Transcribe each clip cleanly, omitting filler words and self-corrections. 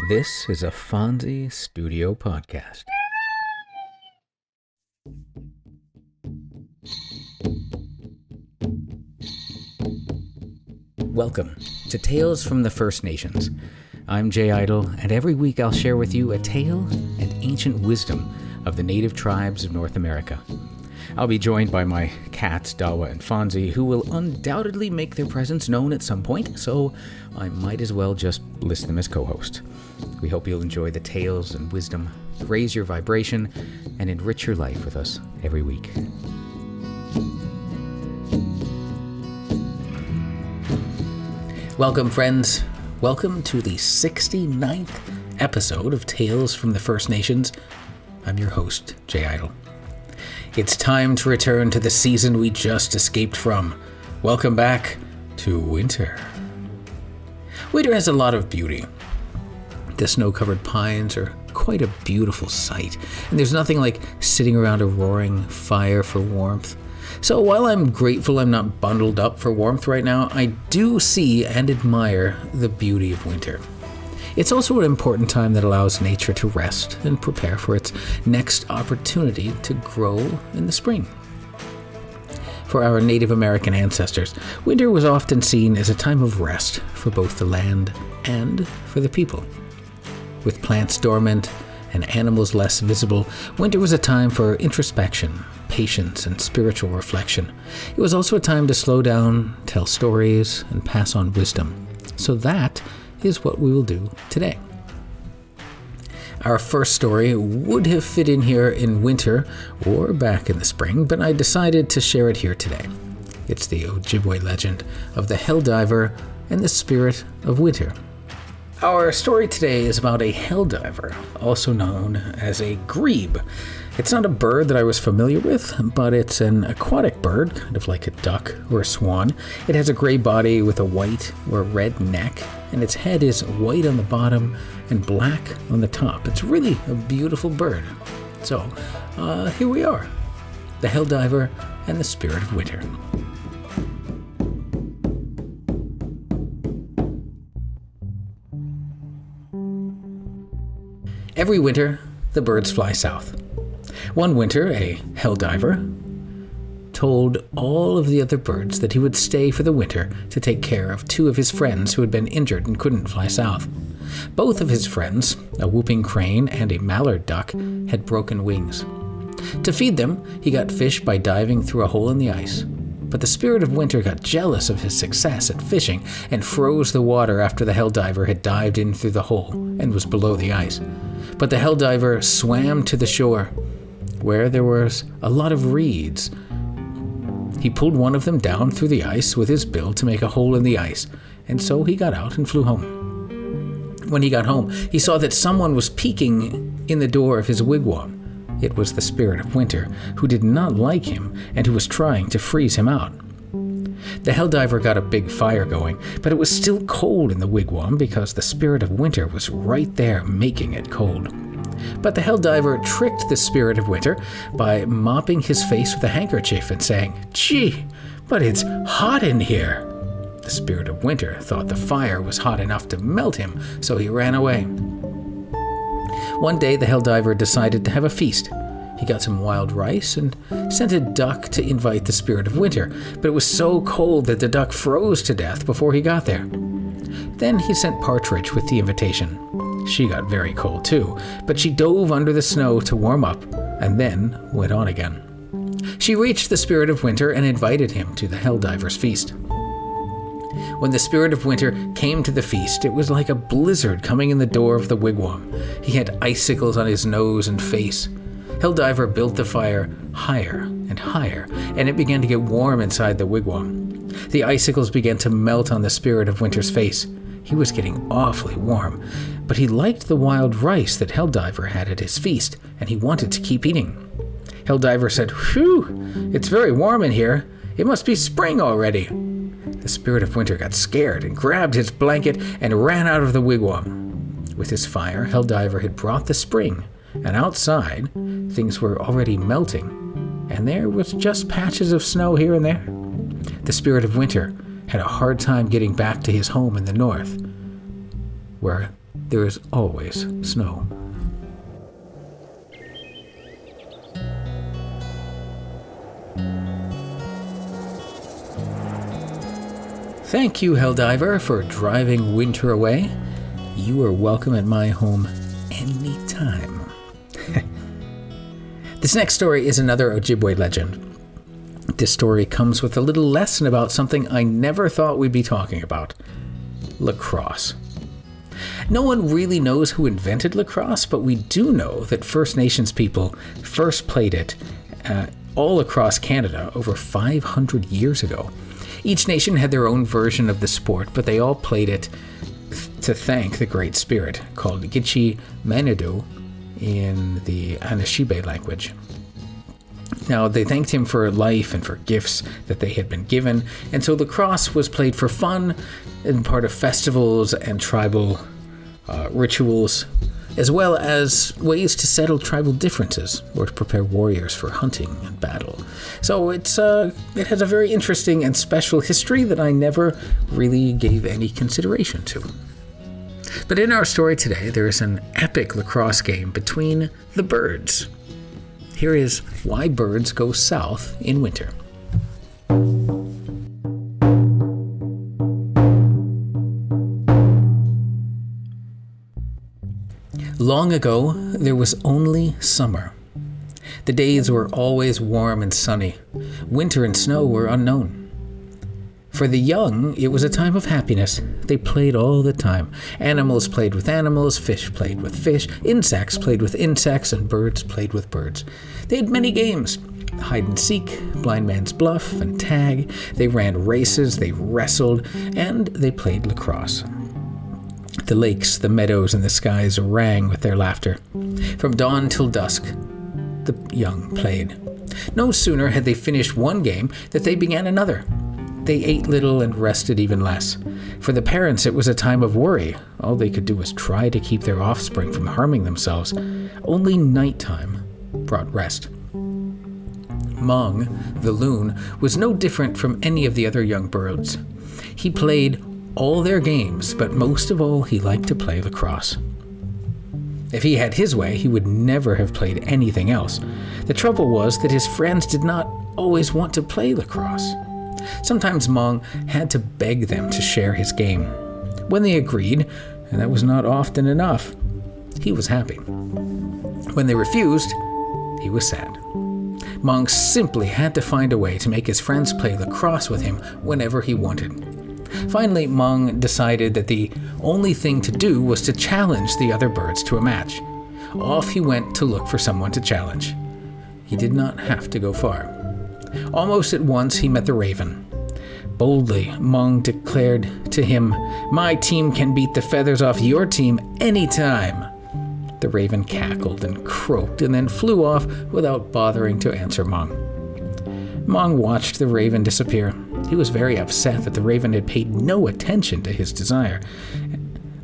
This is a Fonzie Studio podcast. Welcome to Tales from the First Nations. I'm Jay Idle, and every week I'll share with you a tale and ancient wisdom of the native tribes of North America. I'll be joined by my cats, Dawa and Fonzie, who will undoubtedly make their presence known at some point, so I might as well just list them as co-hosts. We hope you'll enjoy the tales and wisdom, raise your vibration, and enrich your life with us every week. Welcome, friends. Welcome to the 69th episode of Tales from the First Nations. I'm your host, Jay Idle. It's time to return to the season we just escaped from. Welcome back to winter. Winter has a lot of beauty. The snow-covered pines are quite a beautiful sight, and there's nothing like sitting around a roaring fire for warmth. So while I'm grateful I'm not bundled up for warmth right now, I do see and admire the beauty of winter. It's also an important time that allows nature to rest and prepare for its next opportunity to grow in the spring. For our Native American ancestors, winter was often seen as a time of rest for both the land and for the people. With plants dormant and animals less visible, winter was a time for introspection, patience, and spiritual reflection. It was also a time to slow down, tell stories, and pass on wisdom. So that is what we will do today. Our first story would have fit in here in winter or back in the spring, but I decided to share it here today. It's the Ojibwe legend of the Helldiver and the spirit of winter. Our story today is about a helldiver, also known as a grebe. It's not a bird that I was familiar with, but it's an aquatic bird, kind of like a duck or a swan. It has a gray body with a white or red neck, and its head is white on the bottom and black on the top. It's really a beautiful bird. So, here we are, the helldiver and the spirit of winter. Every winter, the birds fly south. One winter, a helldiver told all of the other birds that he would stay for the winter to take care of two of his friends who had been injured and couldn't fly south. Both of his friends, a whooping crane and a mallard duck, had broken wings. To feed them, he got fish by diving through a hole in the ice. But the spirit of winter got jealous of his success at fishing and froze the water after the helldiver had dived in through the hole and was below the ice. But the helldiver swam to the shore, where there was a lot of reeds. He pulled one of them down through the ice with his bill to make a hole in the ice, and so he got out and flew home. When he got home, he saw that someone was peeking in the door of his wigwam. It was the spirit of winter, who did not like him and who was trying to freeze him out. The helldiver got a big fire going, but it was still cold in the wigwam because the spirit of winter was right there making it cold. But the helldiver tricked the spirit of winter by mopping his face with a handkerchief and saying, "Gee, but it's hot in here." The spirit of winter thought the fire was hot enough to melt him, so he ran away. One day, the helldiver decided to have a feast. He got some wild rice and sent a duck to invite the spirit of winter, but it was so cold that the duck froze to death before he got there. Then he sent Partridge with the invitation. She got very cold too, but she dove under the snow to warm up and then went on again. She reached the spirit of winter and invited him to the helldiver's feast. When the spirit of winter came to the feast, it was like a blizzard coming in the door of the wigwam. He had icicles on his nose and face. Helldiver built the fire higher and higher, and it began to get warm inside the wigwam. The icicles began to melt on the spirit of winter's face. He was getting awfully warm, but he liked the wild rice that Helldiver had at his feast, and he wanted to keep eating. Helldiver said, "Whew, it's very warm in here. It must be spring already." The spirit of winter got scared and grabbed his blanket and ran out of the wigwam. With his fire, Helldiver had brought the spring, and outside, things were already melting, and there was just patches of snow here and there. The spirit of winter had a hard time getting back to his home in the north, where there is always snow. Thank you, Helldiver, for driving winter away. You are welcome at my home anytime. This next story is another Ojibwe legend. This story comes with a little lesson about something I never thought we'd be talking about: lacrosse. No one really knows who invented lacrosse, but we do know that First Nations people first played it all across Canada over 500 years ago. Each nation had their own version of the sport, but they all played it to thank the Great Spirit, called Gitche Manitou in the Anishinaabe language. Now, they thanked him for life and for gifts that they had been given, and so lacrosse was played for fun and part of festivals and tribal rituals, as well as ways to settle tribal differences or to prepare warriors for hunting and battle. So it has a very interesting and special history that I never really gave any consideration to. But in our story today, there is an epic lacrosse game between the birds. Here is why birds go south in winter. Long ago, there was only summer. The days were always warm and sunny. Winter and snow were unknown. For the young, it was a time of happiness. They played all the time. Animals played with animals, fish played with fish, insects played with insects, and birds played with birds. They had many games: hide and seek, blind man's bluff, and tag. They ran races, they wrestled, and they played lacrosse. The lakes, the meadows, and the skies rang with their laughter. From dawn till dusk, the young played. No sooner had they finished one game that they began another. They ate little and rested even less. For the parents, it was a time of worry. All they could do was try to keep their offspring from harming themselves. Only nighttime brought rest. Mong, the loon, was no different from any of the other young birds. He played all their games, but most of all, he liked to play lacrosse. If he had his way, he would never have played anything else. The trouble was that his friends did not always want to play lacrosse. Sometimes Mong had to beg them to share his game. When they agreed, and that was not often enough, he was happy. When they refused, he was sad. Mong simply had to find a way to make his friends play lacrosse with him whenever he wanted. Finally, Mong decided that the only thing to do was to challenge the other birds to a match. Off he went to look for someone to challenge. He did not have to go far. Almost at once, he met the raven. Boldly, Mong declared to him, "My team can beat the feathers off your team anytime." The raven cackled and croaked and then flew off without bothering to answer Mong. Mong watched the raven disappear. He was very upset that the raven had paid no attention to his desire.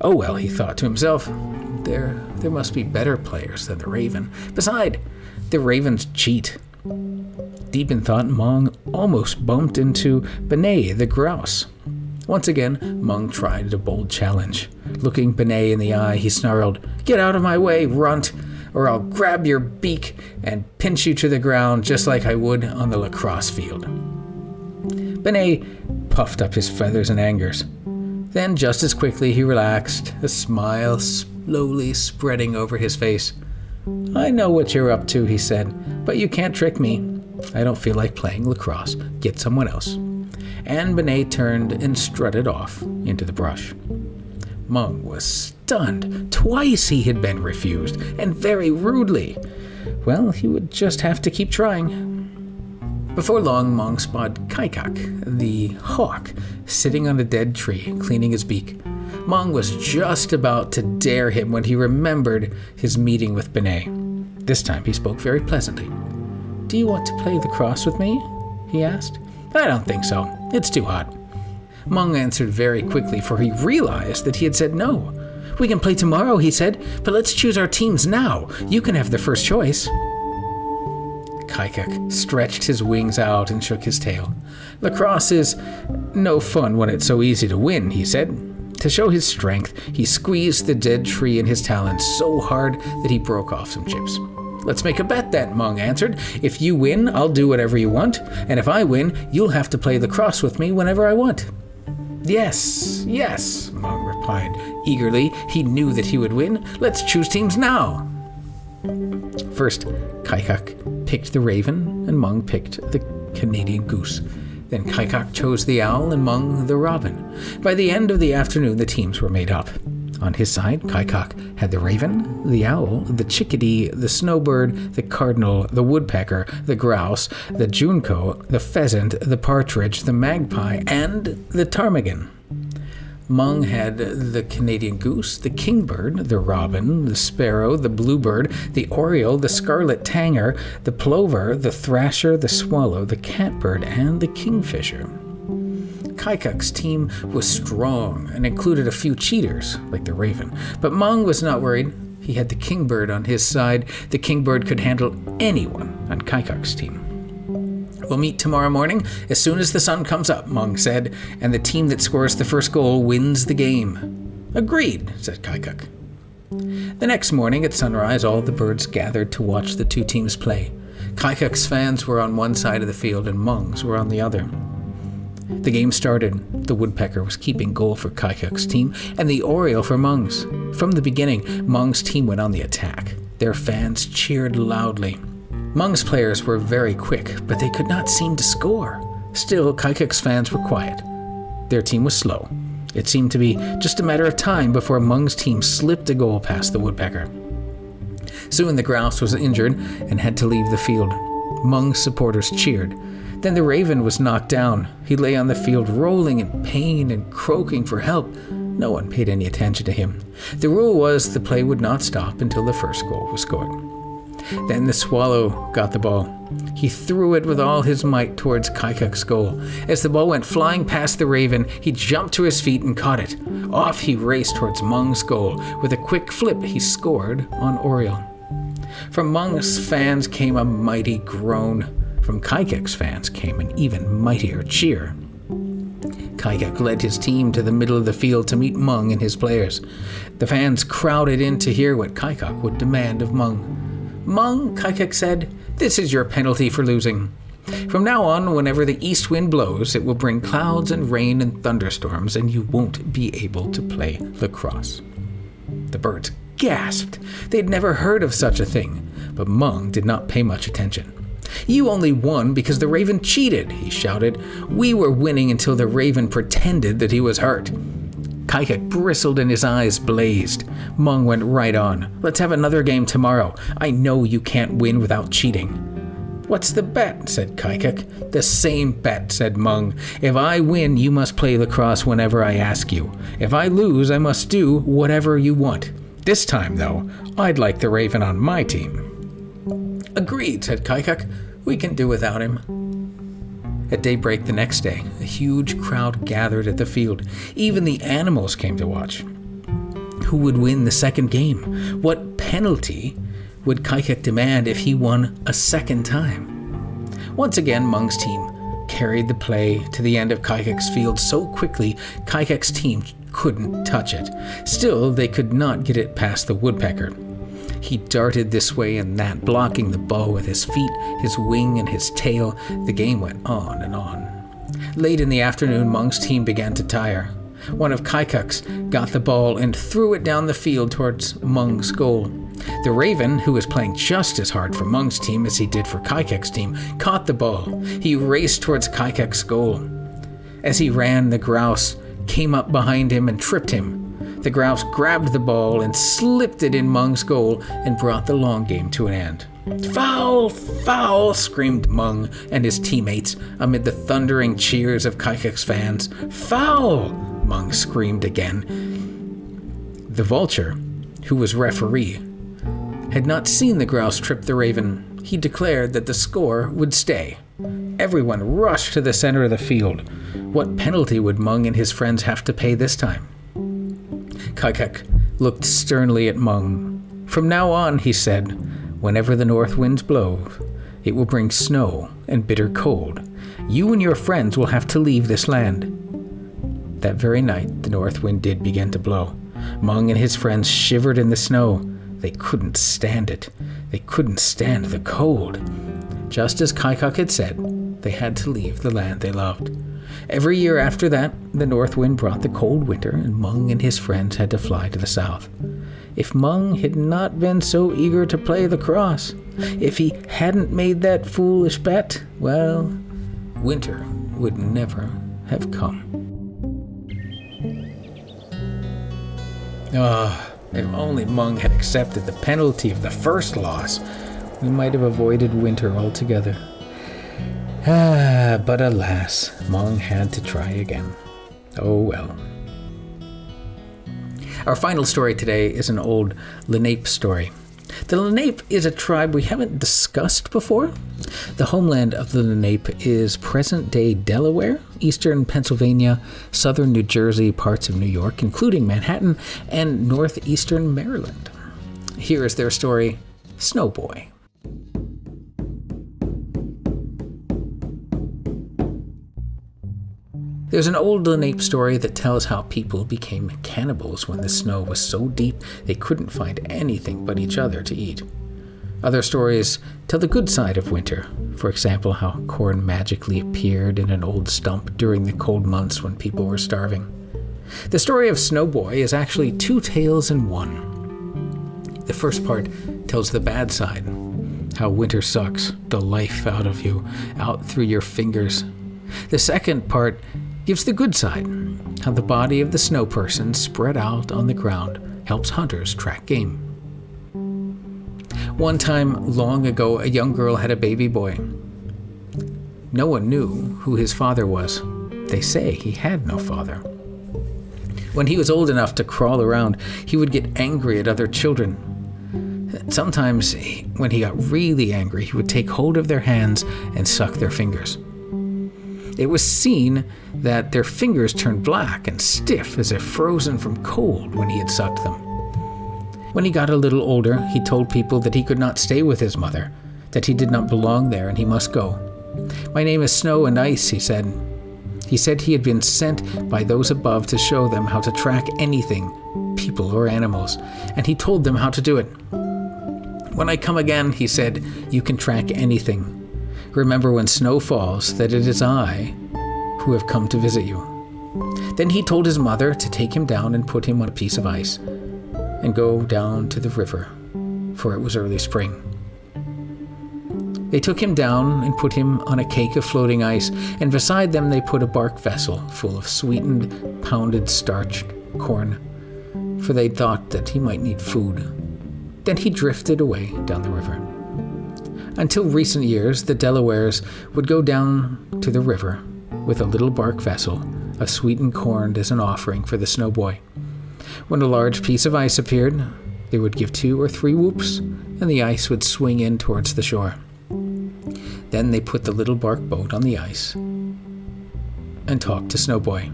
Oh well, he thought to himself, there must be better players than the raven. Besides, the ravens cheat. Deep in thought, Mong almost bumped into Benay the grouse. Once again, Mong tried a bold challenge. Looking Benay in the eye, he snarled, "Get out of my way, runt, or I'll grab your beak and pinch you to the ground just like I would on the lacrosse field." Benay puffed up his feathers in anger. Then, just as quickly, he relaxed, a smile slowly spreading over his face. "I know what you're up to," he said, "but you can't trick me. I don't feel like playing lacrosse. Get someone else." And Benay turned and strutted off into the brush. Mong was stunned. Twice he had been refused, and very rudely. Well, he would just have to keep trying. Before long, Mong spotted Kaikak, the hawk, sitting on a dead tree, cleaning his beak. Mong was just about to dare him when he remembered his meeting with Benay. This time he spoke very pleasantly. "Do you want to play lacrosse with me?" he asked. "I don't think so. It's too hot." Mong answered very quickly, for he realized that he had said no. "We can play tomorrow," he said, "but let's choose our teams now. You can have the first choice." Kaikak stretched his wings out and shook his tail. "Lacrosse is no fun when it's so easy to win," he said. To show his strength, he squeezed the dead tree in his talons so hard that he broke off some chips. "Let's make a bet then," Mung answered. "If you win, I'll do whatever you want, and if I win, you'll have to play lacrosse with me whenever I want." Yes, Mung replied eagerly. He knew that he would win. "Let's choose teams now." First, Kaikak picked the raven, and Mung picked the Canadian goose. Then Kaikak chose the owl, and Mung the robin. By the end of the afternoon, the teams were made up. On his side, Kaikak had the raven, the owl, the chickadee, the snowbird, the cardinal, the woodpecker, the grouse, the junco, the pheasant, the partridge, the magpie, and the ptarmigan. Mung had the Canadian goose, the kingbird, the robin, the sparrow, the bluebird, the oriole, the scarlet tanger, the plover, the thrasher, the swallow, the catbird, and the kingfisher. Kaikak's team was strong and included a few cheaters, like the raven, but Mung was not worried. He had the kingbird on his side. The kingbird could handle anyone on Kaikak's team. "We'll meet tomorrow morning as soon as the sun comes up," Mung said, "and the team that scores the first goal wins the game." "Agreed," said Kaikak. The next morning at sunrise, all the birds gathered to watch the two teams play. Kaikak's fans were on one side of the field and Mung's were on the other. The game started. The woodpecker was keeping goal for Kaikak's team and the oriole for Mung's. From the beginning, Mung's team went on the attack. Their fans cheered loudly. Mung's players were very quick, but they could not seem to score. Still, Kaikak's fans were quiet. Their team was slow. It seemed to be just a matter of time before Mung's team slipped a goal past the woodpecker. Soon the grouse was injured and had to leave the field. Mung's supporters cheered. Then the raven was knocked down. He lay on the field rolling in pain and croaking for help. No one paid any attention to him. The rule was the play would not stop until the first goal was scored. Then the swallow got the ball. He threw it with all his might towards Kaikak's goal. As the ball went flying past the raven, he jumped to his feet and caught it. Off he raced towards Mung's goal. With a quick flip, he scored on oriole. From Mung's fans came a mighty groan. From Kaikak's fans came an even mightier cheer. Kaikak led his team to the middle of the field to meet Mung and his players. The fans crowded in to hear what Kaikak would demand of Mung. "Mung," Kaikak said, "this is your penalty for losing. From now on, whenever the east wind blows, it will bring clouds and rain and thunderstorms, and you won't be able to play lacrosse." The birds gasped. They'd never heard of such a thing, but Mung did not pay much attention. "You only won because the raven cheated," he shouted. "We were winning until the raven pretended that he was hurt." Kaikak bristled and his eyes blazed. Mung went right on. "Let's have another game tomorrow. I know you can't win without cheating." "What's the bet?" said Kaikak. "The same bet," said Mung. "If I win, you must play lacrosse whenever I ask you. If I lose, I must do whatever you want. This time, though, I'd like the raven on my team." "Agreed," said Kaikak. "We can do without him." At daybreak the next day, a huge crowd gathered at the field. Even the animals came to watch. Who would win the second game? What penalty would Kaikak demand if he won a second time? Once again, Mung's team carried the play to the end of Kaikak's field so quickly Kaikak's team couldn't touch it. Still, they could not get it past the woodpecker. He darted this way and that, blocking the ball with his feet, his wing, and his tail. The game went on and on. Late in the afternoon, Mung's team began to tire. One of Kaikak's got the ball and threw it down the field towards Mung's goal. The raven, who was playing just as hard for Mung's team as he did for Kaikak's team, caught the ball. He raced towards Kaikak's goal. As he ran, the grouse came up behind him and tripped him. The grouse grabbed the ball and slipped it in Mung's goal and brought the long game to an end. "Foul! Foul!" screamed Mung and his teammates amid the thundering cheers of Kaikak's fans. "Foul!" Mung screamed again. The vulture, who was referee, had not seen the grouse trip the raven. He declared that the score would stay. Everyone rushed to the center of the field. What penalty would Mung and his friends have to pay this time? Kaikak looked sternly at Mung. "From now on," he said, "whenever the north winds blow, it will bring snow and bitter cold. You and your friends will have to leave this land." That very night, the north wind did begin to blow. Mung and his friends shivered in the snow. They couldn't stand it. They couldn't stand the cold. Just as Kaikok had said, they had to leave the land they loved. Every year after that, the north wind brought the cold winter, and Mung and his friends had to fly to the south. If Mung had not been so eager to play the cross, if he hadn't made that foolish bet, well, winter would never have come. If only Mung had accepted the penalty of the first loss, we might have avoided winter altogether. But alas, Mung had to try again. Oh well. Our final story today is an old Lenape story. The Lenape is a tribe we haven't discussed before. The homeland of the Lenape is present-day Delaware, eastern Pennsylvania, southern New Jersey, parts of New York, including Manhattan, and northeastern Maryland. Here is their story, Snowboy. There's an old Lenape story that tells how people became cannibals when the snow was so deep they couldn't find anything but each other to eat. Other stories tell the good side of winter, for example, how corn magically appeared in an old stump during the cold months when people were starving. The story of Snowboy is actually two tales in one. The first part tells the bad side, how winter sucks the life out of you, out through your fingers. The second part gives the good side, how the body of the snow person spread out on the ground helps hunters track game. One time, long ago, a young girl had a baby boy. No one knew who his father was. They say he had no father. When he was old enough to crawl around, he would get angry at other children. Sometimes, when he got really angry, he would take hold of their hands and suck their fingers. It was seen that their fingers turned black and stiff as if frozen from cold when he had sucked them. When he got a little older, he told people that he could not stay with his mother, that he did not belong there and he must go. "My name is Snow and Ice," he said. He said he had been sent by those above to show them how to track anything, people or animals, and he told them how to do it. "When I come again," he said, "you can track anything. Remember when snow falls that it is I who have come to visit you." Then he told his mother to take him down and put him on a piece of ice and go down to the river, for it was early spring. They took him down and put him on a cake of floating ice, and beside them they put a bark vessel full of sweetened, pounded, starched corn, for they thought that he might need food. Then he drifted away down the river. Until recent years, the Delawares would go down to the river with a little bark vessel of sweetened corn as an offering for the snowboy. When a large piece of ice appeared, they would give 2 or 3 whoops, and the ice would swing in towards the shore. Then they put the little bark boat on the ice and talk to Snowboy.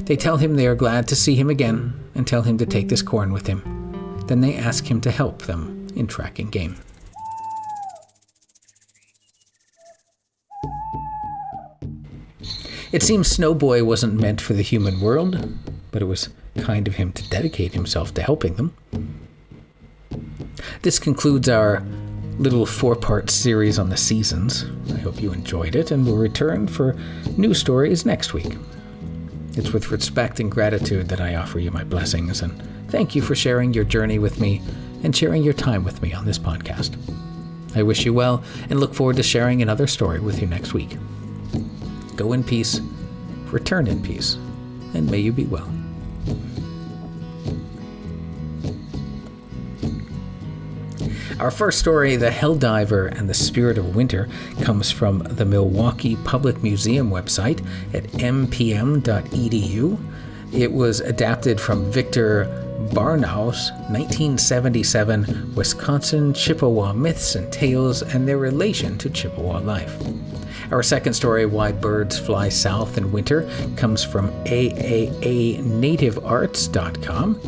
They tell him they are glad to see him again and tell him to take this corn with him. Then they ask him to help them in tracking game. It seems Snowboy wasn't meant for the human world, but it was kind of him to dedicate himself to helping them. This concludes our little 4-part series on the seasons. I hope you enjoyed it, and we'll return for new stories next week. It's with respect and gratitude that I offer you my blessings, and thank you for sharing your journey with me and sharing your time with me on this podcast. I wish you well and look forward to sharing another story with you next week. Go in peace, return in peace, and may you be well. Our first story, The Helldiver and the Spirit of Winter, comes from the Milwaukee Public Museum website at mpm.edu. It was adapted from Victor Barnau's 1977 Wisconsin Chippewa Myths and Tales and Their Relation to Chippewa Life. Our second story, Why Birds Fly South in Winter, comes from aaanativearts.com.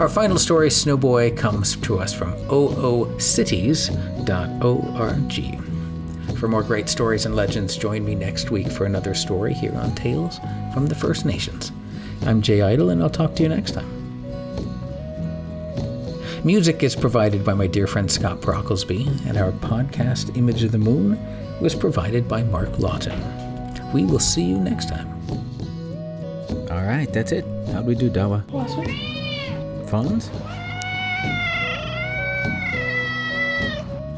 Our final story, Snowboy, comes to us from oocities.org. For more great stories and legends, join me next week for another story here on Tales from the First Nations. I'm Jay Idle, and I'll talk to you next time. Music is provided by my dear friend Scott Brocklesby, and our podcast, Image of the Moon, was provided by Mark Lawton. We will see you next time. All right, that's it. How'd we do, Dawa? Last week. Phones?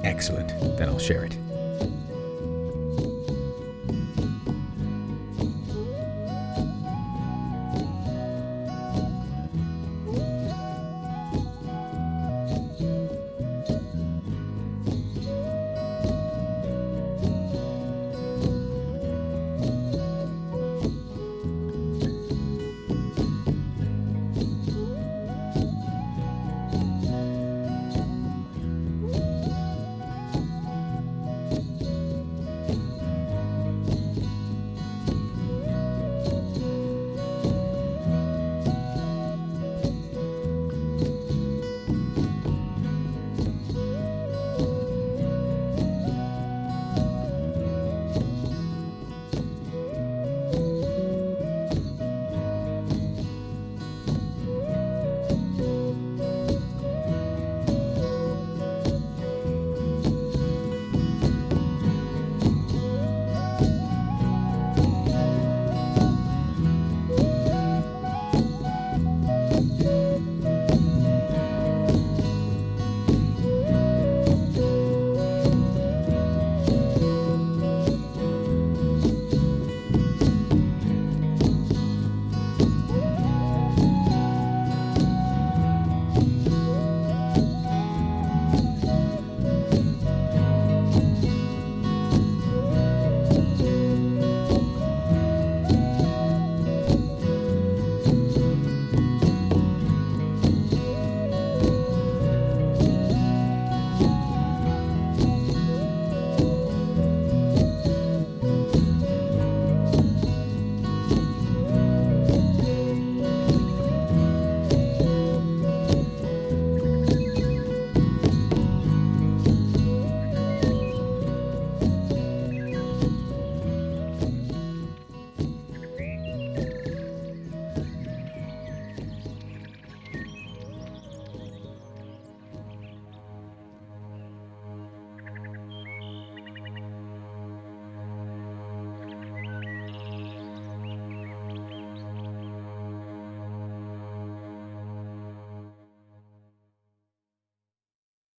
Excellent. Then I'll share it.